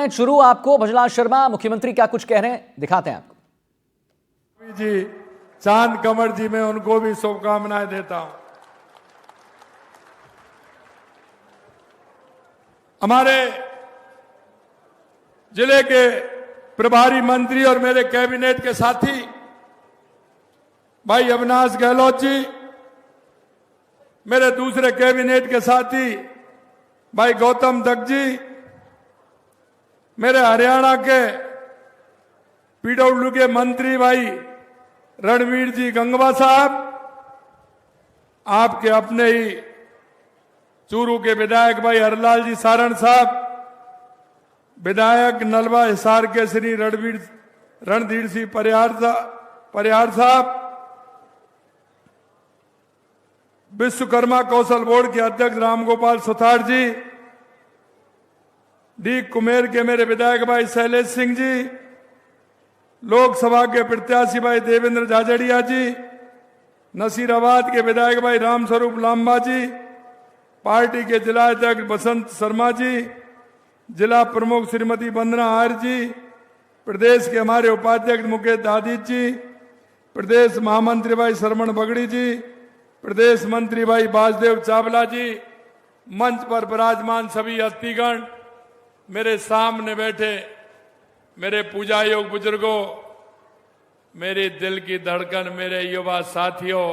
हैं शुरू। आपको भजलाल शर्मा मुख्यमंत्री क्या कुछ कह रहे हैं दिखाते हैं आपको। जी चांद कमर जी, मैं उनको भी शुभकामनाएं देता हूं। हमारे जिले के प्रभारी मंत्री और मेरे कैबिनेट के साथी भाई अविनाश गहलोत जी, मेरे दूसरे कैबिनेट के साथी भाई गौतम दत्त जी, मेरे हरियाणा के पीडब्ल्यू के मंत्री भाई रणवीर जी गंगवा साहब, आपके अपने ही चूरू के विधायक भाई हरलाल जी सारण साहब, विधायक नलवा हिसार के श्री रणधीर सिंह परिहार साहब, विश्वकर्मा कौशल बोर्ड के अध्यक्ष रामगोपाल सुथार जी, डी कुमेर के मेरे विधायक भाई शैलेश सिंह जी, लोकसभा के प्रत्याशी भाई देवेंद्र झाझड़िया जी, नसीराबाद के विधायक भाई रामस्वरूप लांबा जी, पार्टी के जिला अध्यक्ष बसंत शर्मा जी, जिला प्रमुख श्रीमती वंदना आर्य जी, प्रदेश के हमारे उपाध्यक्ष मुकेश दादी जी, प्रदेश महामंत्री भाई श्रवण बगड़ी जी, प्रदेश मंत्री भाई वासुदेव चावला जी, मंच पर विराजमान सभी हस्तीगण, मेरे सामने बैठे मेरे पूजा योग बुजुर्गों, मेरे दिल की धड़कन, मेरे युवा साथियों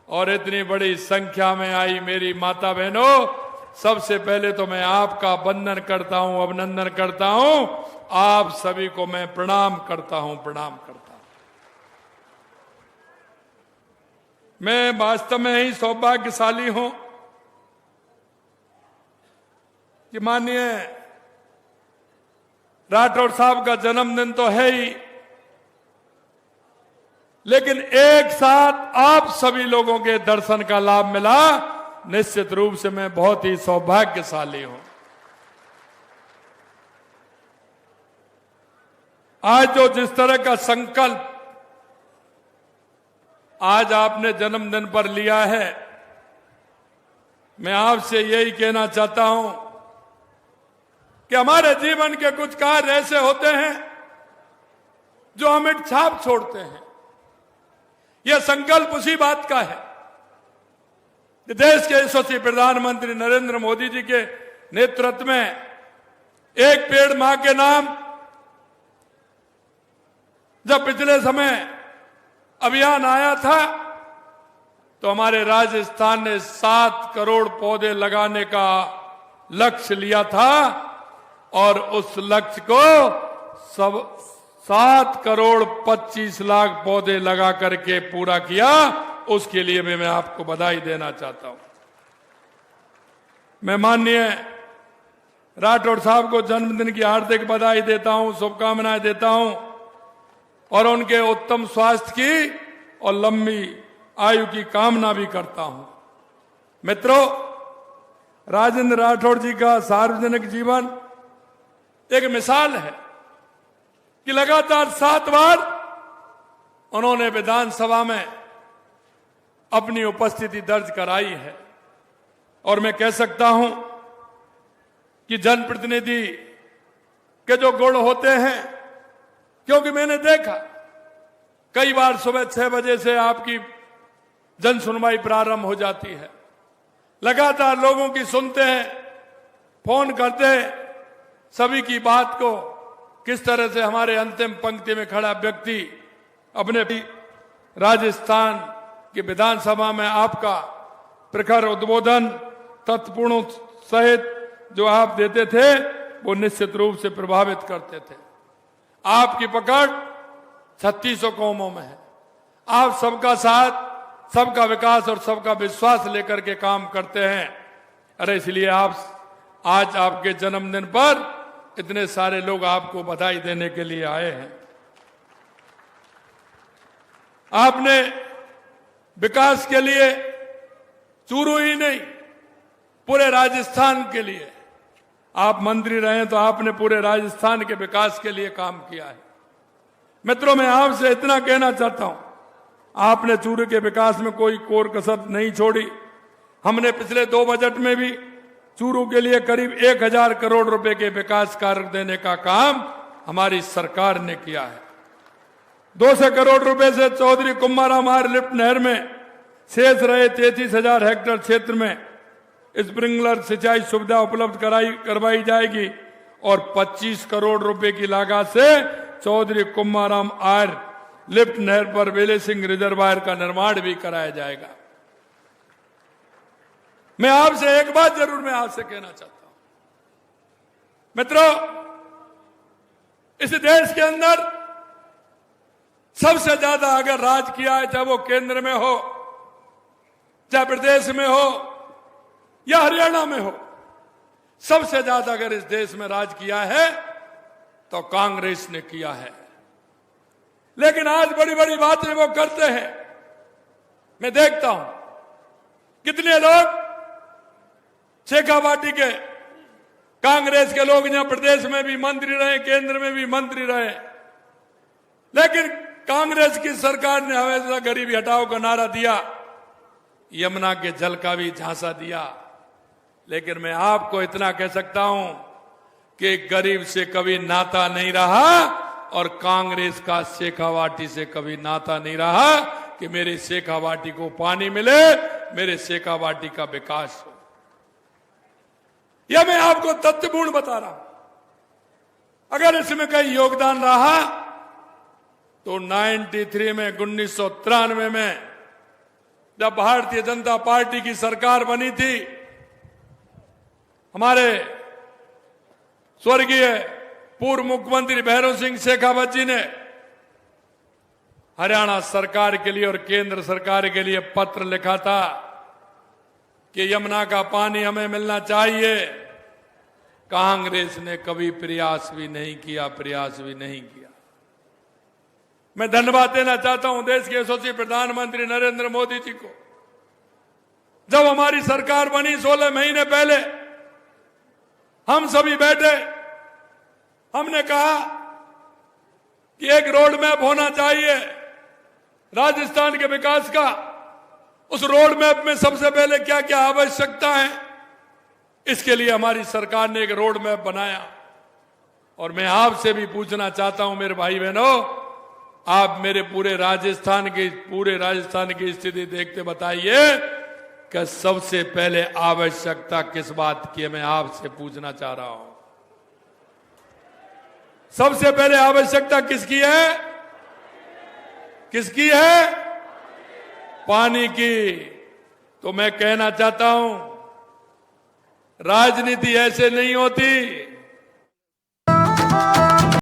और इतनी बड़ी संख्या में आई मेरी माता बहनों, सबसे पहले तो मैं आपका वंदन करता हूं, अभिनंदन करता हूं। आप सभी को मैं प्रणाम करता हूं। मैं वास्तव में ही सौभाग्यशाली हूं कि माननीय राठौड़ साहब का जन्मदिन तो है ही, लेकिन एक साथ आप सभी लोगों के दर्शन का लाभ मिला। निश्चित रूप से मैं बहुत ही सौभाग्यशाली हूं। आज जो जिस तरह का संकल्प आज आपने जन्मदिन पर लिया है, मैं आपसे यही कहना चाहता हूं कि हमारे जीवन के कुछ कार्य ऐसे होते हैं जो हमें छाप छोड़ते हैं। यह संकल्प उसी बात का है कि देश के यशस्वी प्रधानमंत्री नरेंद्र मोदी जी के नेतृत्व में एक पेड़ मां के नाम जब पिछले समय अभियान आया था तो हमारे राजस्थान ने 7 करोड़ पौधे लगाने का लक्ष्य लिया था और उस लक्ष्य को सब 7 करोड़ 25 लाख पौधे लगा करके पूरा किया। उसके लिए भी मैं आपको बधाई देना चाहता हूं। मैं माननीय राठौड़ साहब को जन्मदिन की हार्दिक बधाई देता हूं, शुभकामनाएं देता हूं और उनके उत्तम स्वास्थ्य की और लंबी आयु की कामना भी करता हूं। मित्रों, राजेंद्र राठौड़ जी का सार्वजनिक जीवन एक मिसाल है कि लगातार 7 बार उन्होंने विधानसभा में अपनी उपस्थिति दर्ज कराई है और मैं कह सकता हूं कि जनप्रतिनिधि के जो गुण होते हैं, क्योंकि मैंने देखा कई बार सुबह 6 बजे से आपकी जन सुनवाई प्रारंभ हो जाती है, लगातार लोगों की सुनते हैं, फोन करते हैं, सभी की बात को किस तरह से हमारे अंतिम पंक्ति में खड़ा व्यक्ति अपने राजस्थान की विधानसभा में आपका प्रखर उद्बोधन तत्वपूर्ण सहित जो आप देते थे वो निश्चित रूप से प्रभावित करते थे। आपकी पकड़ 3600 कौमों में है। आप सबका साथ, सबका विकास और सबका विश्वास लेकर के काम करते हैं। अरे इसलिए आज आपके जन्मदिन पर इतने सारे लोग आपको बधाई देने के लिए आए हैं। आपने विकास के लिए चूरू ही नहीं, पूरे राजस्थान के लिए आप मंत्री रहे तो आपने पूरे राजस्थान के विकास के लिए काम किया है। मित्रों, मैं आपसे इतना कहना चाहता हूं, आपने चूरू के विकास में कोई कोर कसर नहीं छोड़ी। हमने पिछले 2 बजट में भी चूरू के लिए करीब 1000 करोड़ रुपए के विकास कार्य देने का काम हमारी सरकार ने किया है। 200 करोड़ रुपए से चौधरी कुम्हाराम आर लिफ्ट नहर में शेष रहे 33,000 हेक्टेयर क्षेत्र में स्प्रिंकलर सिंचाई सुविधा उपलब्ध करवाई जाएगी और 25 करोड़ रुपए की लागत से चौधरी कुम्हाराम आर लिफ्ट नहर पर बेले सिंह रिजर्वायर का निर्माण भी कराया जाएगा। मैं आपसे एक बात जरूर मैं आपसे कहना चाहता हूं मित्रों, इस देश के अंदर सबसे ज्यादा अगर राज किया है, चाहे वो केंद्र में हो, चाहे प्रदेश में हो या हरियाणा में हो, सबसे ज्यादा अगर इस देश में राज किया है तो कांग्रेस ने किया है। लेकिन आज बड़ी बड़ी बातें वो करते हैं। मैं देखता हूं कितने लोग शेखावाटी के कांग्रेस के लोग यहां प्रदेश में भी मंत्री रहे, केंद्र में भी मंत्री रहे, लेकिन कांग्रेस की सरकार ने हमेशा गरीबी हटाओ का नारा दिया, यमुना के जल का भी झांसा दिया। लेकिन मैं आपको इतना कह सकता हूं कि गरीब से कभी नाता नहीं रहा और कांग्रेस का शेखावाटी से कभी नाता नहीं रहा कि मेरे शेखावाटी को पानी मिले, मेरे शेखावाटी का विकास हो। यह मैं आपको तथ्यपूर्ण बता रहा हूं। अगर इसमें कहीं योगदान रहा तो 1993 में 1993 में जब भारतीय जनता पार्टी की सरकार बनी थी, हमारे स्वर्गीय पूर्व मुख्यमंत्री भैरव सिंह शेखावत जी ने हरियाणा सरकार के लिए और केंद्र सरकार के लिए पत्र लिखा था कि यमुना का पानी हमें मिलना चाहिए। कांग्रेस ने कभी प्रयास भी नहीं किया। मैं धन्यवाद देना चाहता हूं देश के यशस्वी प्रधानमंत्री नरेंद्र मोदी जी को। जब हमारी सरकार बनी 16 महीने पहले हम सभी बैठे, हमने कहा कि एक रोड मैप होना चाहिए राजस्थान के विकास का। उस रोड मैप में सबसे पहले क्या क्या आवश्यकता है, इसके लिए हमारी सरकार ने एक रोड मैप बनाया। और मैं आपसे भी पूछना चाहता हूं मेरे भाई बहनों, आप मेरे पूरे राजस्थान की स्थिति देखते बताइए कि सबसे पहले आवश्यकता किस बात की है। मैं आपसे पूछना चाह रहा हूं, सबसे पहले आवश्यकता किसकी है? पानी की। तो मैं कहना चाहता हूं, राजनीति ऐसे नहीं होती